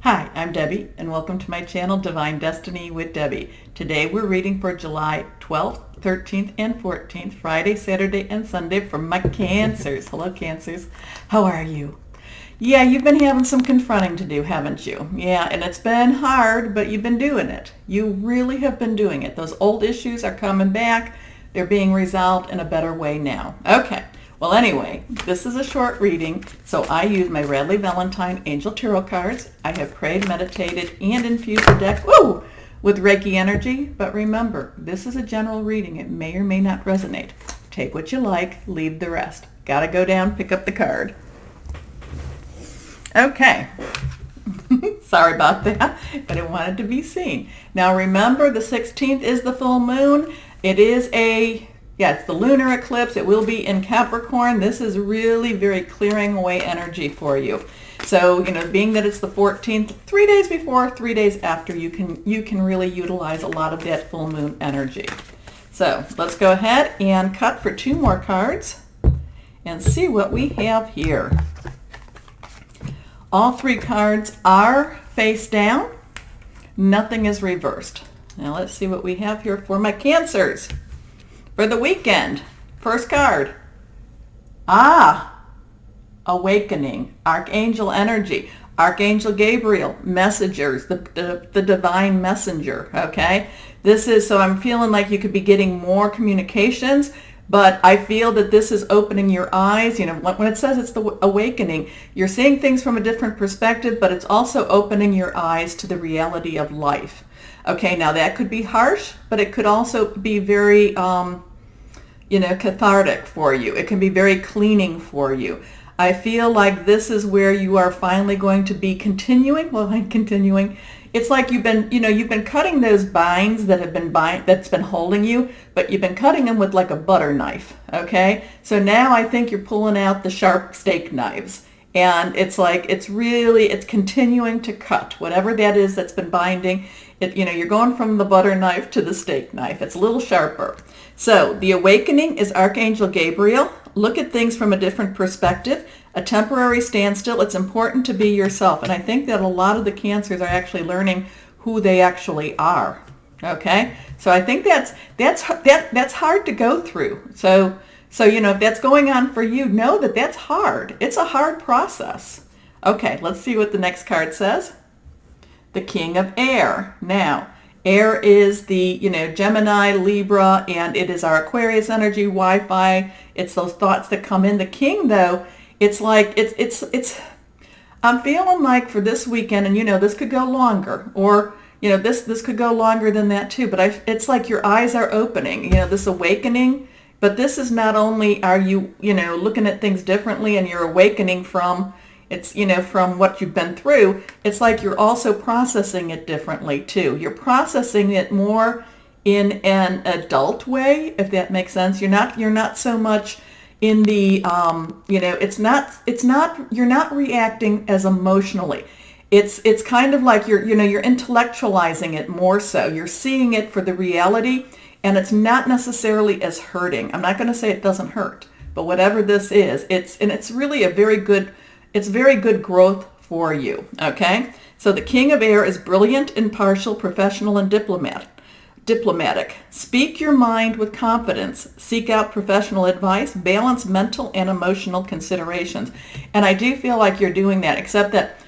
Hi, I'm Debbie, and welcome to my channel, Divine Destiny with Debbie. Today we're reading for July 12th, 13th, and 14th, Friday, Saturday, and Sunday from my Cancers. Hello, Cancers. How are you? Yeah, you've been having some confronting to do, haven't you? Yeah, and it's been hard, but you've been doing it. You really have been doing it. Those old issues are coming back. They're being resolved in a better way now. Okay. Well, anyway, this is a short reading, so I use my Radleigh Valentine Angel Tarot cards. I have prayed, meditated, and infused the deck with Reiki energy. But remember, this is a general reading. It may or may not resonate. Take what you like, leave the rest. Gotta go down, pick up the card. Okay. Sorry about that, but it wanted to be seen. Now remember, the 16th is the full moon. It is it's the lunar eclipse. It will be in Capricorn. This is really very clearing away energy for you. So, being that it's the 14th, 3 days before, 3 days after, you can really utilize a lot of that full moon energy. So let's go ahead and cut for 2 more cards and see what we have here. All 3 cards are face down. Nothing is reversed. Now let's see what we have here for my Cancers. For the weekend, first card. Awakening, Archangel energy, Archangel Gabriel, messengers, the divine messenger, okay? This is, so I'm feeling like you could be getting more communications, but I feel that this is opening your eyes. When it says it's the awakening, you're seeing things from a different perspective, but it's also opening your eyes to the reality of life. Okay, now that could be harsh, but it could also be very, cathartic for you. It can be very cleaning for you. I feel like this is where you are finally going to be continuing. It's like you've been cutting those binds that's been holding you, but you've been cutting them with like a butter knife, okay? So now I think you're pulling out the sharp steak knives. And it's like, it's continuing to cut whatever that is that's been binding. You're going from the butter knife to the steak knife. It's a little sharper. So the awakening is Archangel Gabriel. Look at things from a different perspective. A temporary standstill. It's important to be yourself. And I think that a lot of the Cancers are actually learning who they actually are. Okay? So I think that's hard to go through. So if that's going on for you, know that that's hard. It's a hard process. Okay, let's see what the next card says. The King of Air. Now, air is the, Gemini, Libra, and it is our Aquarius energy, Wi-Fi. It's those thoughts that come in. The King, though, it's like, I'm feeling like for this weekend, and this could go longer, or, this could go longer than that too, but it's like your eyes are opening, this awakening. But this is not only are you, looking at things differently and you're awakening from, from what you've been through, it's like you're also processing it differently too. You're processing it more in an adult way, if that makes sense. You're not so much in the, you're not reacting as emotionally. It's kind of like you're intellectualizing it more so. You're seeing it for the reality. And it's not necessarily as hurting. I'm not going to say it doesn't hurt, but whatever this is, it's really very good growth for you, okay? So the King of Air is brilliant, impartial, professional, and diplomatic. Speak your mind with confidence. Seek out professional advice. Balance mental and emotional considerations. And I do feel like you're doing that, except that,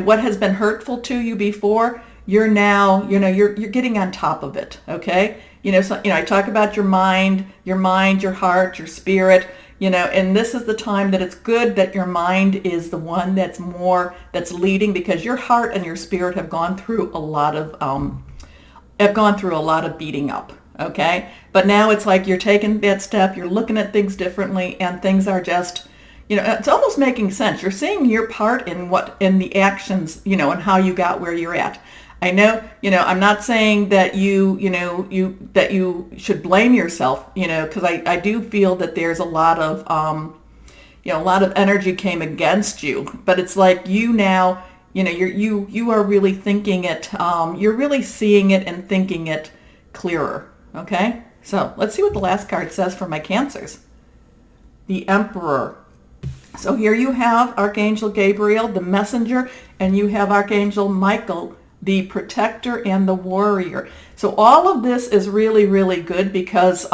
what has been hurtful to you before, you're now, you're getting on top of it, okay? I talk about your mind, your heart, your spirit, and this is the time that it's good that your mind is the one that's leading, because your heart and your spirit have gone through a lot of beating up, okay? But now it's like you're taking that step, you're looking at things differently, and things are just, it's almost making sense. You're seeing your part in the actions, and how you got where you're at. I know, I'm not saying that you should blame yourself, because I do feel that there's a lot of energy came against you, but it's like you now, you are really thinking it, you're really seeing it and thinking it clearer. Okay. So let's see what the last card says for my Cancers. The Emperor. So here you have Archangel Gabriel, the messenger, and you have Archangel Michael, the protector and the warrior. So all of this is really, really good because,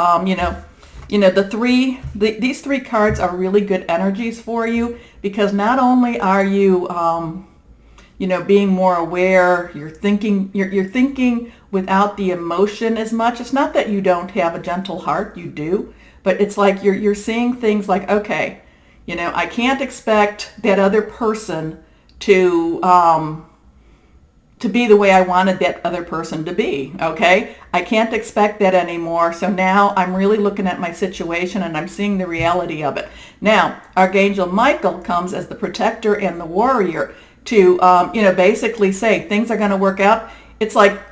these three cards are really good energies for you, because not only are you, being more aware, you're thinking without the emotion as much. It's not that you don't have a gentle heart, you do, but it's like you're seeing things like, okay, I can't expect that other person to be the way I wanted that other person to be, okay? I can't expect that anymore. So now I'm really looking at my situation and I'm seeing the reality of it. Now, Archangel Michael comes as the protector and the warrior to, basically say things are going to work out. It's like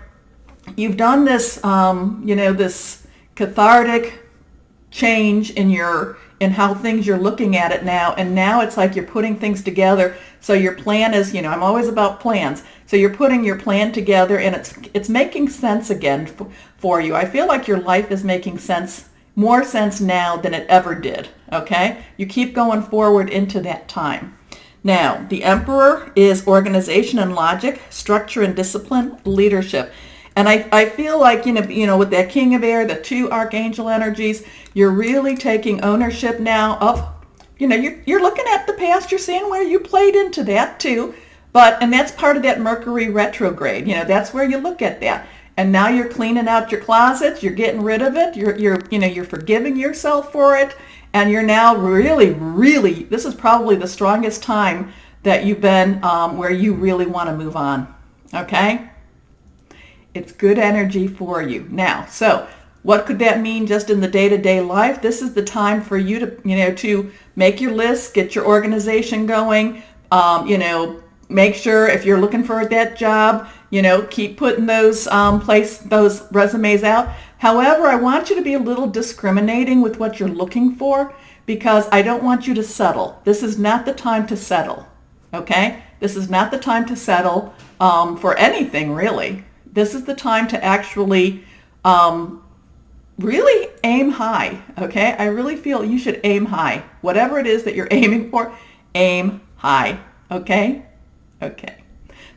you've done this, this cathartic change in how things you're looking at it now, and now it's like you're putting things together. So your plan is, I'm always about plans. So you're putting your plan together, and it's making sense again for you. I feel like your life is making more sense now than it ever did. Okay, you keep going forward into that time. Now, the Emperor is organization and logic, structure and discipline, leadership. And I feel like, with that King of Air, the two Archangel energies, you're really taking ownership now of, you're looking at the past, you're seeing where you played into that too. And that's part of that Mercury retrograde. That's where you look at that. And now you're cleaning out your closets, you're getting rid of it, you're forgiving yourself for it. And you're now really, really, this is probably the strongest time that you've been where you really want to move on. Okay? It's good energy for you. Now, so what could that mean just in the day-to-day life? This is the time for you to, to make your list, get your organization going, make sure if you're looking for that job, keep putting those resumes out. However, I want you to be a little discriminating with what you're looking for, because I don't want you to settle. This is not the time to settle. Okay? This is not the time to settle for anything, really. This is the time to actually really aim high, okay? I really feel you should aim high. Whatever it is that you're aiming for, aim high, okay? Okay.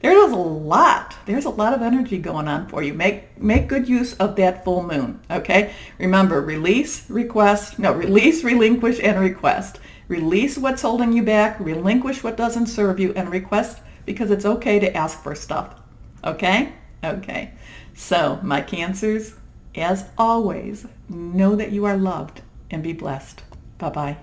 There's a lot of energy going on for you. Make good use of that full moon, okay? Remember, release, relinquish, and request. Release what's holding you back, relinquish what doesn't serve you, and request, because it's okay to ask for stuff, okay? Okay, so my Cancers, as always, know that you are loved and be blessed. Bye-bye.